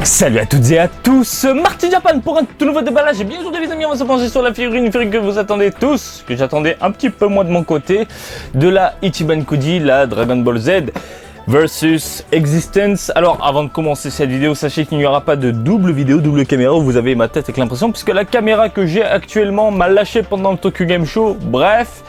Salut à toutes et à tous, Marty Japan pour un tout nouveau déballage. Et bien aujourd'hui les amis, on va se pencher sur la figurine que vous attendez tous, que j'attendais un petit peu moins de mon côté, de la Ichiban Kuji, la Dragon Ball Z versus Existence. Alors avant de commencer cette vidéo, sachez qu'il n'y aura pas de double vidéo, double caméra où vous avez ma tête avec l'impression, puisque la caméra que j'ai actuellement m'a lâché pendant le Tokyo Game Show. Bref,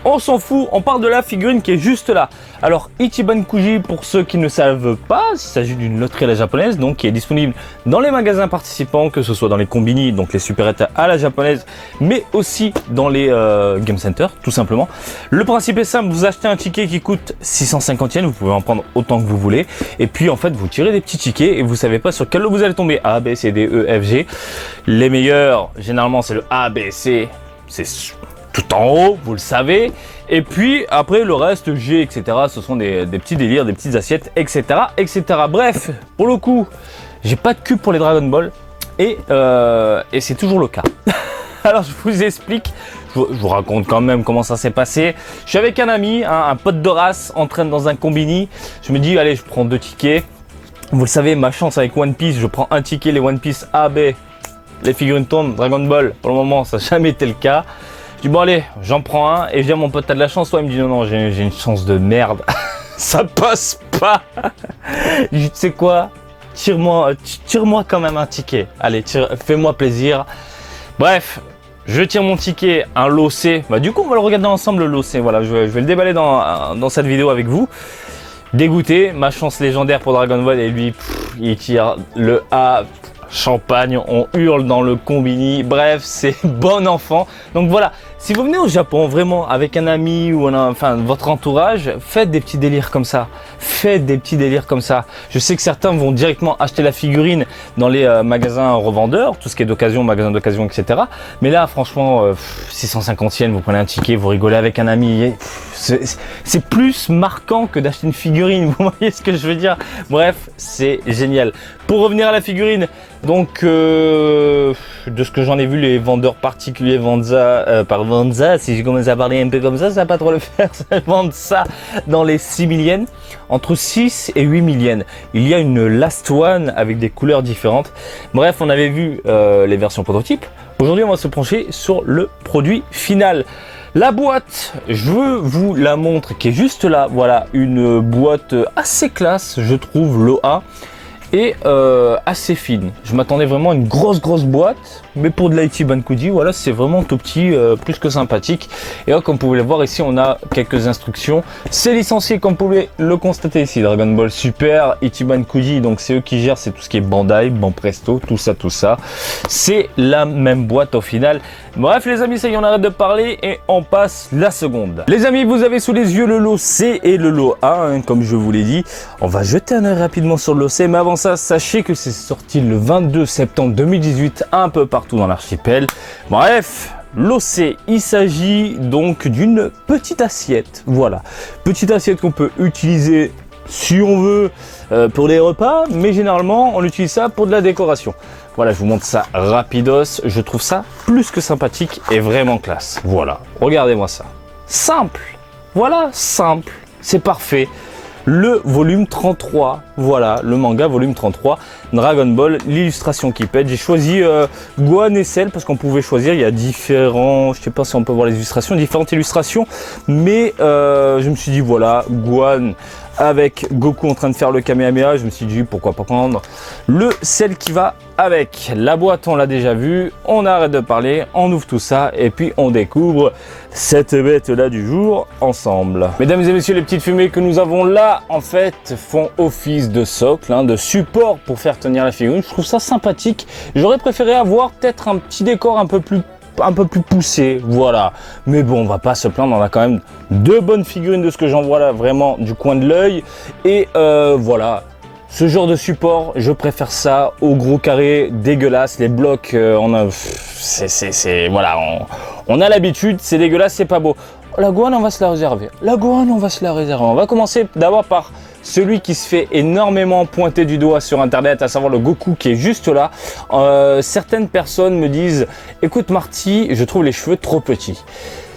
on s'en fout, on parle de la figurine qui est juste là. Alors Ichiban Kuji, pour ceux qui ne savent pas, il s'agit d'une loterie à la japonaise, donc qui est disponible dans les magasins participants, que ce soit dans les combini, donc les supérettes à la japonaise, mais aussi dans les game centers, tout simplement. Le principe est simple, vous achetez un ticket qui coûte 650 yens, vous pouvez en prendre autant que vous voulez, et puis en fait vous tirez des petits tickets et vous savez pas sur quel lot vous allez tomber, A, B, C, D, E, F, G. Les meilleurs, généralement c'est le A, B, C, c'est tout en haut, vous le savez. Et puis après le reste, G, etc. Ce sont des petits délires, des petites assiettes, etc., etc. Bref, pour le coup, j'ai pas de cul pour les Dragon Ball et c'est toujours le cas. Alors je vous explique, je vous raconte quand même comment ça s'est passé. Je suis avec un ami, un pote de race, en train dans un combini. Je me dis allez, je prends 2 tickets. Vous le savez, ma chance avec One Piece, je prends un ticket, les One Piece A, B, les figurines tombent. Dragon Ball, pour le moment, ça n'a jamais été le cas. Je dis bon allez, j'en prends un et je dis à mon pote, t'as de la chance? Toi il me dit non, j'ai une chance de merde. Ça passe pas. Je dis tu sais quoi, tire-moi quand même un ticket. Allez, fais-moi plaisir. Bref, je tire mon ticket, un lot C. Bah du coup on va le regarder ensemble, le lot C. Voilà, je vais le déballer dans cette vidéo avec vous. Dégoûté, ma chance légendaire pour Dragon Ball, et lui il tire le A. Champagne, on hurle dans le combini, bref, c'est bon enfant. Donc voilà, si vous venez au Japon vraiment avec un ami ou enfin votre entourage, faites des petits délires comme ça. Faites des petits délires comme ça. Je sais que certains vont directement acheter la figurine dans les magasins revendeurs, tout ce qui est d'occasion, magasins d'occasion, etc. Mais là, franchement, 650 yens, vous prenez un ticket, vous rigolez avec un ami. C'est plus marquant que d'acheter une figurine, vous voyez ce que je veux dire? Bref, c'est génial. Pour revenir à la figurine, donc de ce que j'en ai vu, les vendeurs particuliers vendent ça, par vendre ça, si je commence à parler un peu comme ça va pas trop le faire, ça vendent ça dans les 6 000 yens, entre 6 et 8 000 yens. Il y a une Last One avec des couleurs différentes. Bref, on avait vu les versions prototypes. Aujourd'hui, on va se pencher sur le produit final. La boîte, je vous la montre, qui est juste là. Voilà, une boîte assez classe, je trouve, l'OA. Et assez fine. Je m'attendais vraiment à une grosse boîte, mais pour de la Ichiban Kuji, voilà, c'est vraiment tout petit, plus que sympathique. Et là, comme vous pouvez le voir ici, on a quelques instructions. C'est licencié, comme vous pouvez le constater ici, Dragon Ball Super, Ichiban Kuji, donc c'est eux qui gèrent, c'est tout ce qui est Bandai, Banpresto, tout ça. C'est la même boîte au final. Bref les amis, ça y est, on arrête de parler et on passe la seconde. Les amis, vous avez sous les yeux le lot C et le lot A, hein, comme je vous l'ai dit. On va jeter un œil rapidement sur le lot C, mais avant ça, sachez que c'est sorti le 22 septembre 2018, un peu partout dans l'archipel. Bref, lot C, il s'agit donc d'une petite assiette. Voilà, petite assiette qu'on peut utiliser si on veut pour les repas, mais généralement on utilise ça pour de la décoration. Voilà, je vous montre ça rapidos, je trouve ça plus que sympathique et vraiment classe. Voilà, regardez-moi ça. Simple, voilà, simple, c'est parfait. Le volume 33, voilà, le manga volume 33, Dragon Ball, l'illustration qui pète. J'ai choisi Gohan et Cell parce qu'on pouvait choisir, il y a différents, je sais pas si on peut voir les illustrations, différentes illustrations, mais je me suis dit voilà, Gohan avec Goku en train de faire le Kamehameha, je me suis dit pourquoi pas prendre le Cell qui va avec. La boîte on l'a déjà vu, on arrête de parler, on ouvre tout ça et puis on découvre cette bête là du jour ensemble. Mesdames et messieurs, les petites fumées que nous avons là en fait font office de socle, hein, de support pour faire tenir la figurine. Je trouve ça sympathique. J'aurais préféré avoir peut-être un petit décor un peu plus poussé, voilà. Mais bon, on va pas se plaindre, on a quand même 2 bonnes figurines de ce que j'en vois là, vraiment du coin de l'œil. Et voilà, ce genre de support, je préfère ça au gros carré dégueulasse. Les blocs, voilà, on a l'habitude, c'est dégueulasse, c'est pas beau. La Gohan, on va se la réserver. On va commencer d'abord par celui qui se fait énormément pointer du doigt sur internet, à savoir le Goku qui est juste là. Certaines personnes me disent écoute Marty, je trouve les cheveux trop petits.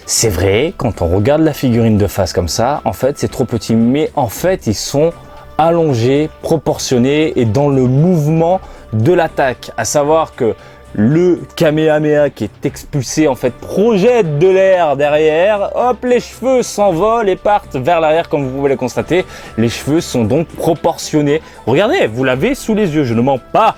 C'est vrai, quand on regarde la figurine de face comme ça, en fait c'est trop petit, mais en fait ils sont allongés, proportionnés et dans le mouvement de l'attaque, à savoir que le Kamehameha qui est expulsé en fait projette de l'air derrière, hop, les cheveux s'envolent et partent vers l'arrière comme vous pouvez le constater. Les cheveux sont donc proportionnés. Regardez, vous l'avez sous les yeux, je ne mens pas.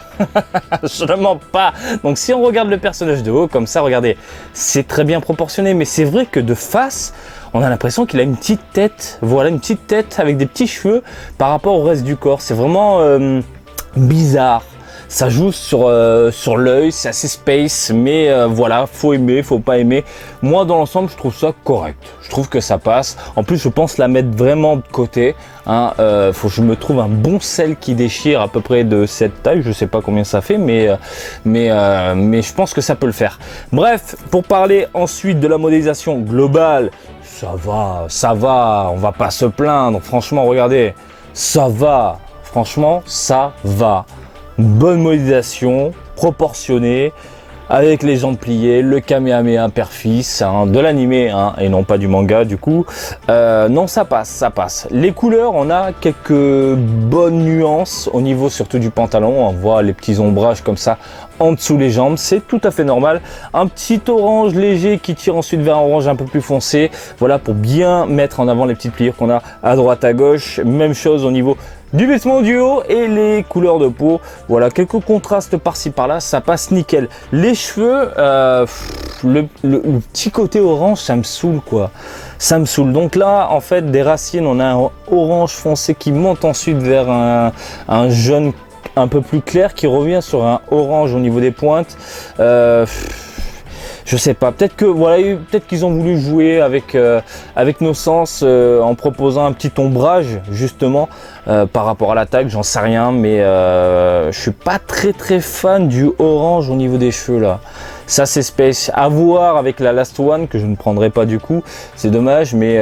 Je ne mens pas. Donc si on regarde le personnage de haut comme ça, regardez, c'est très bien proportionné, mais c'est vrai que de face, on a l'impression qu'il a une petite tête, voilà, une petite tête avec des petits cheveux par rapport au reste du corps. C'est vraiment bizarre. Ça joue sur l'œil, c'est assez space, mais voilà, faut aimer, faut pas aimer. Moi, dans l'ensemble, je trouve ça correct. Je trouve que ça passe. En plus, je pense la mettre vraiment de côté. Hein. Faut que je me trouve un bon sel qui déchire à peu près de cette taille. Je sais pas combien ça fait, mais je pense que ça peut le faire. Bref, pour parler ensuite de la modélisation globale, ça va. On va pas se plaindre. Franchement, regardez, ça va. Franchement, ça va. Bonne modélisation, proportionnée, avec les jambes pliées, le Kamehameha père-fils, hein, de l'animé hein, et non pas du manga du coup. Non, ça passe, ça passe. Les couleurs, on a quelques bonnes nuances au niveau surtout du pantalon. On voit les petits ombrages comme ça en dessous les jambes, c'est tout à fait normal. Un petit orange léger qui tire ensuite vers un orange un peu plus foncé. Voilà pour bien mettre en avant les petites pliures qu'on a à droite à gauche. Même chose au niveau du vêtement du haut et les couleurs de peau. Voilà, quelques contrastes par-ci par-là, ça passe nickel. Les cheveux, le petit côté orange, ça me saoule quoi. Ça me saoule. Donc là, en fait, des racines, on a un orange foncé qui monte ensuite vers un jaune un peu plus clair qui revient sur un orange au niveau des pointes. Je sais pas, peut-être que voilà, peut-être qu'ils ont voulu jouer avec nos sens en proposant un petit ombrage justement par rapport à l'attaque, j'en sais rien, mais je suis pas très fan du orange au niveau des cheveux là. Ça c'est space, à voir avec la Last One que je ne prendrai pas du coup, c'est dommage, mais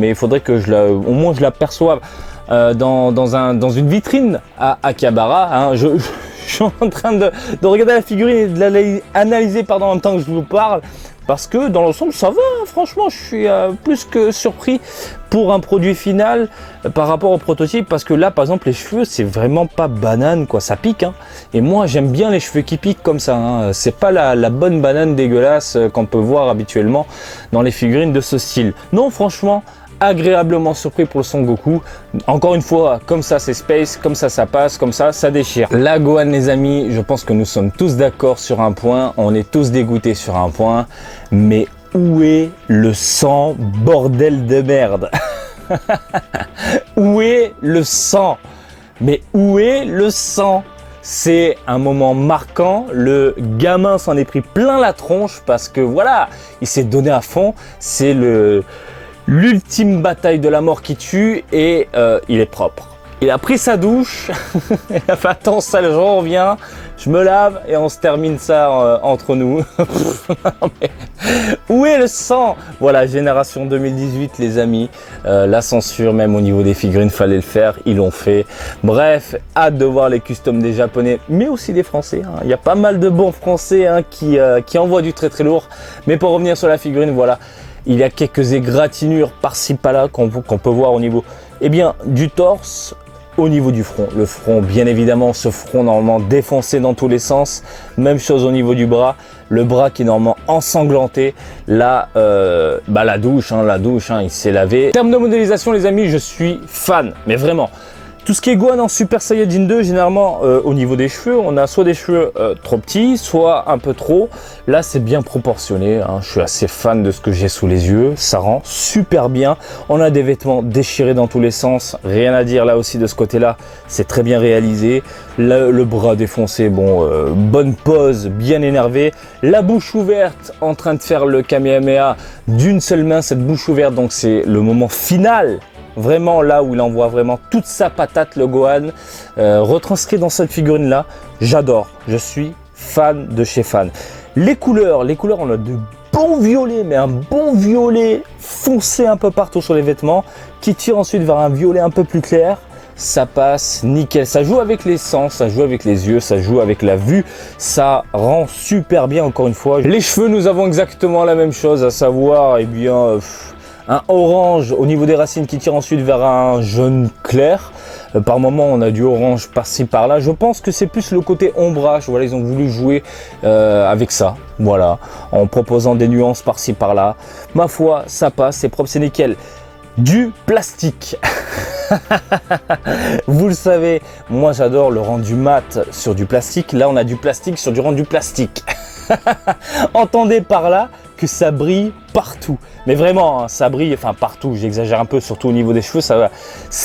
il faudrait que au moins je l'aperçoive dans une vitrine à Akihabara. Hein. Je suis en train de regarder la figurine et de l'analyser en même temps que je vous parle, parce que dans l'ensemble ça va, hein. Franchement je suis plus que surpris pour un produit final par rapport au prototype, parce que là par exemple les cheveux c'est vraiment pas banane quoi, ça pique hein. Et moi j'aime bien les cheveux qui piquent comme ça hein. C'est pas la bonne banane dégueulasse qu'on peut voir habituellement dans les figurines de ce style. Non franchement, agréablement surpris pour le Son Goku. Encore une fois, comme ça c'est space, comme ça ça passe, comme ça ça déchire. La Gohan les amis, je pense que nous sommes tous d'accord sur un point, on est tous dégoûtés sur un point, mais où est le sang, bordel de merde? Où est le sang? Mais où est le sang? C'est un moment marquant, le gamin s'en est pris plein la tronche parce que voilà, il s'est donné à fond, c'est l'ultime bataille de la mort qui tue et il est propre. Il a pris sa douche, il a fait attends sale, je reviens, je me lave et on se termine ça entre nous. Non, mais, où est le sang? Voilà, génération 2018 les amis, la censure même au niveau des figurines fallait le faire, ils l'ont fait. Bref, hâte de voir les customs des japonais mais aussi des français. Hein. Il y a pas mal de bons français hein, qui envoient du très lourd. Mais pour revenir sur la figurine, voilà. Il y a quelques égratignures par-ci par-là qu'on peut voir au niveau du torse, au niveau du front. Le front, bien évidemment, ce front normalement défoncé dans tous les sens. Même chose au niveau du bras. Le bras qui est normalement ensanglanté. Là, la douche, il s'est lavé. En termes de modélisation, les amis, je suis fan, mais vraiment. Tout ce qui est Gohan en Super Saiyajin 2, généralement au niveau des cheveux, on a soit des cheveux trop petits, soit un peu trop. Là, c'est bien proportionné. Hein. Je suis assez fan de ce que j'ai sous les yeux. Ça rend super bien. On a des vêtements déchirés dans tous les sens. Rien à dire là aussi de ce côté-là. C'est très bien réalisé. Le bras défoncé, bon, bonne pose, bien énervé. La bouche ouverte, en train de faire le Kamehameha d'une seule main. Cette bouche ouverte, donc c'est le moment final. Vraiment là où il envoie vraiment toute sa patate le Gohan, retranscrit dans cette figurine là, j'adore, je suis fan de chez fan. Les couleurs on a de bons violets, mais un bon violet foncé un peu partout sur les vêtements, qui tire ensuite vers un violet un peu plus clair. Ça passe nickel, ça joue avec les sens, ça joue avec les yeux, ça joue avec la vue, ça rend super bien encore une fois. Les cheveux, nous avons exactement la même chose, à savoir un orange au niveau des racines qui tire ensuite vers un jaune clair. Par moment, on a du orange par-ci par-là. Je pense que c'est plus le côté ombrage. Voilà, ils ont voulu jouer avec ça. Voilà, en proposant des nuances par-ci par-là. Ma foi, ça passe, c'est propre, c'est nickel. Du plastique. Vous le savez, moi j'adore le rendu mat sur du plastique. Là, on a du plastique sur du rendu plastique. Entendez par là que ça brille partout. Mais vraiment, hein, ça brille, enfin partout, j'exagère un peu, surtout au niveau des cheveux, ça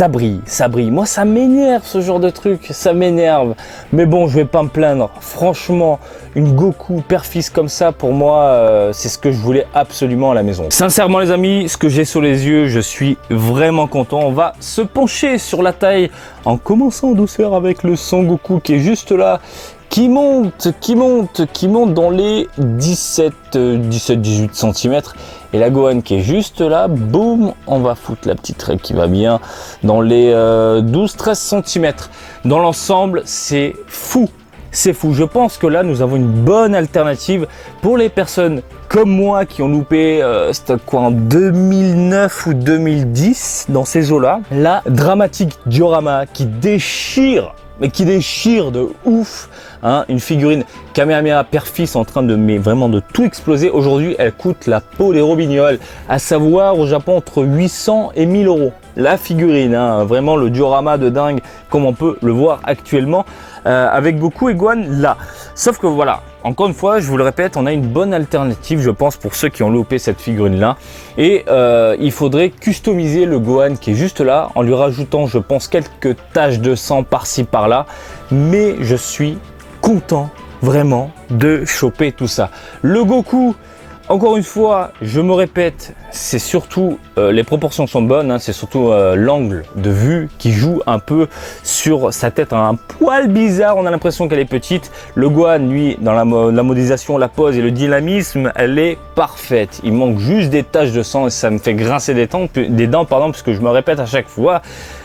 brille, ça brille. Moi, ça m'énerve ce genre de truc, ça m'énerve. Mais bon, je vais pas me plaindre. Franchement, une Goku père-fils comme ça, pour moi, c'est ce que je voulais absolument à la maison. Sincèrement, les amis, ce que j'ai sous les yeux, je suis vraiment content. On va se pencher sur la taille en commençant en douceur avec le Son Goku qui est juste là. Qui monte dans les 17-18 cm. Et la Gohan qui est juste là, boum, on va foutre la petite raie qui va bien dans les 12-13 cm. Dans l'ensemble, c'est fou. C'est fou. Je pense que là, nous avons une bonne alternative pour les personnes comme moi qui ont loupé, c'était quoi, en 2009 ou 2010, dans ces eaux-là. La dramatique diorama qui déchire, mais qui déchire de ouf, hein, une figurine Kamehameha père-fils en train de, mais vraiment de tout exploser. Aujourd'hui, elle coûte la peau des robignoles, à savoir au Japon entre 800 et 1000 euros. La figurine, hein, vraiment le diorama de dingue, comme on peut le voir actuellement, avec Goku et Gohan là. Sauf que voilà, encore une fois, je vous le répète, on a une bonne alternative, je pense, pour ceux qui ont loupé cette figurine-là. Et il faudrait customiser le Gohan qui est juste là, en lui rajoutant, je pense, quelques taches de sang par-ci, par-là. Mais je suis content, vraiment, de choper tout ça. Le Goku, encore une fois, je me répète, c'est surtout, les proportions sont bonnes, hein, c'est surtout l'angle de vue qui joue un peu sur sa tête, hein, un poil bizarre, on a l'impression qu'elle est petite. Le Gohan, lui, dans la modélisation, la pose et le dynamisme, elle est parfaite. Il manque juste des taches de sang et ça me fait grincer des dents, puisque je me répète à chaque fois.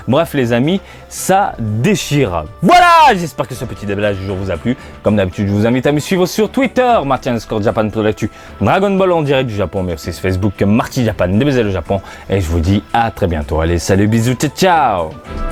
Bref les amis, ça déchire. Voilà, j'espère que ce petit déblage du jour vous a plu. Comme d'habitude, je vous invite à me suivre sur Twitter, Marty_Japan pour l'actu Dragon Ball en direct du Japon, mais aussi sur Facebook, Marty Japan, DBZ le Japon. Et je vous dis à très bientôt. Allez, salut, bisous, ciao, ciao.